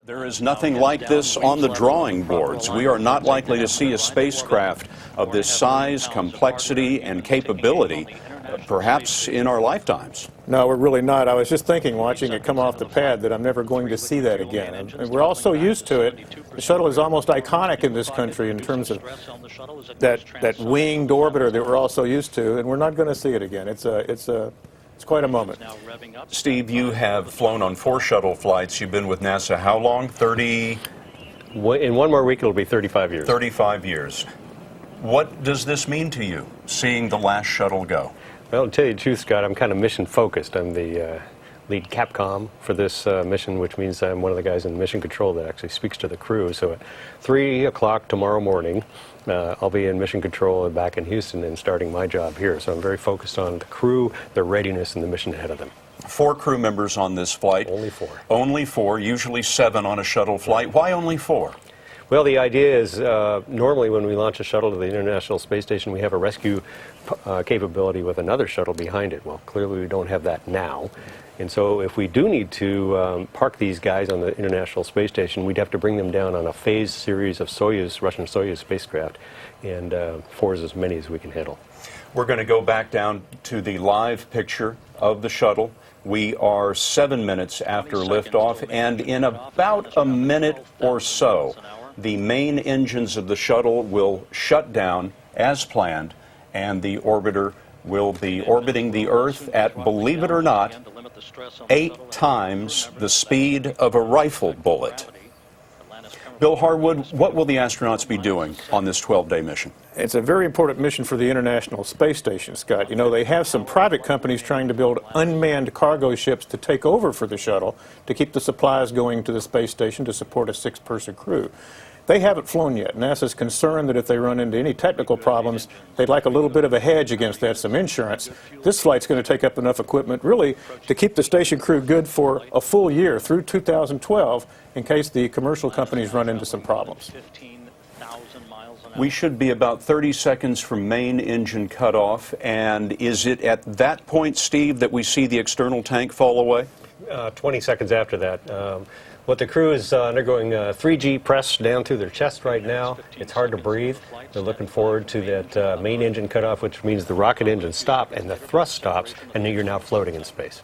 There is nothing like this on the drawing boards. We are not likely to see a spacecraft of this size, complexity, and capability, perhaps in our lifetimes. No, we're really not. I was just thinking, watching it come off the pad, that I'm never going to see that again. And we're all so used to it. The shuttle is almost iconic in this country in terms of that winged orbiter that we're all so used to, and we're not going to see it again. It's quite a moment. Steve, you have flown on 4 shuttle flights. You've been with NASA how long? 30? In one more week, it'll be 35 years. 35 years. What does this mean to you, seeing the last shuttle go? Well, to tell you the truth, Scott, I'm kind of mission focused. I'm the lead Capcom for this mission, which means I'm one of the guys in mission control that actually speaks to the crew. So at 3 o'clock tomorrow morning, I'll be in mission control and back in Houston and starting my job here. So I'm very focused on the crew, their readiness, and the mission ahead of them. 4 crew members on this flight. Only 4. Only 4, usually 7 on a shuttle flight. Why only 4? Well, the idea is normally when we launch a shuttle to the International Space Station, we have a rescue capability with another shuttle behind it. Well, clearly we don't have that now. And so if we do need to park these guys on the International Space Station, we'd have to bring them down on a phased series of Russian Soyuz spacecraft, and 4 is as many as we can handle. We're going to go back down to the live picture of the shuttle. We are 7 minutes after liftoff, and in about a minute or so, the main engines of the shuttle will shut down as planned, and the orbiter will be orbiting the Earth at, believe it or not, 8 times the speed of a rifle bullet. Bill Harwood, what will the astronauts be doing on this 12-day mission? It's a very important mission for the International Space Station, Scott. You know, they have some private companies trying to build unmanned cargo ships to take over for the shuttle to keep the supplies going to the space station to support a 6-person crew. They haven't flown yet. NASA's concerned that if they run into any technical problems, they'd like a little bit of a hedge against that, some insurance. This flight's going to take up enough equipment, really, to keep the station crew good for a full year through 2012 in case the commercial companies run into some problems. We should be about 30 seconds from main engine cutoff, and is it at that point, Steve, that we see the external tank fall away? 20 seconds after that. What the crew is undergoing 3G press down through their chest right now. It's hard to breathe. They're looking forward to that main engine cutoff, which means the rocket engines stop and the thrust stops, and you're now floating in space.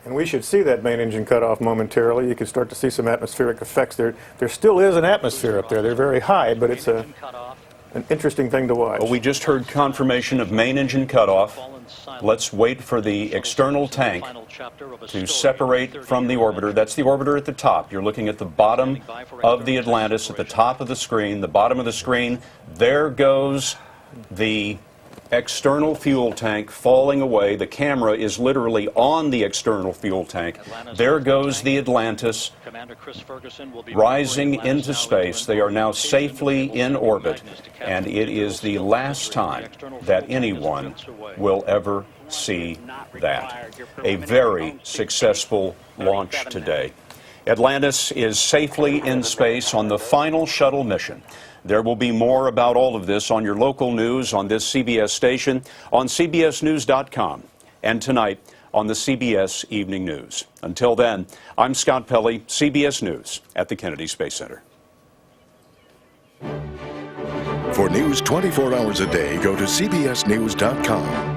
And we should see that main engine cut off momentarily. You can start to see some atmospheric effects there. There still is an atmosphere up there. They're very high, but it's an interesting thing to watch. Well, we just heard confirmation of main engine cutoff. Let's wait for the external tank to separate from the orbiter. That's the orbiter at the top. You're looking at the bottom of the Atlantis, at the top of the screen, the bottom of the screen. There goes the external fuel tank falling away. The camera is literally on the external fuel tank. There goes the Atlantis rising into space. They are now safely in orbit, and it is the last time that anyone will ever see that. A very successful launch today. Atlantis is safely in space on the final shuttle mission. There will be more about all of this on your local news on this CBS station, on CBSNews.com, and tonight on the CBS Evening News. Until then, I'm Scott Pelley, CBS News at the Kennedy Space Center. For news 24 hours a day, go to CBSNews.com.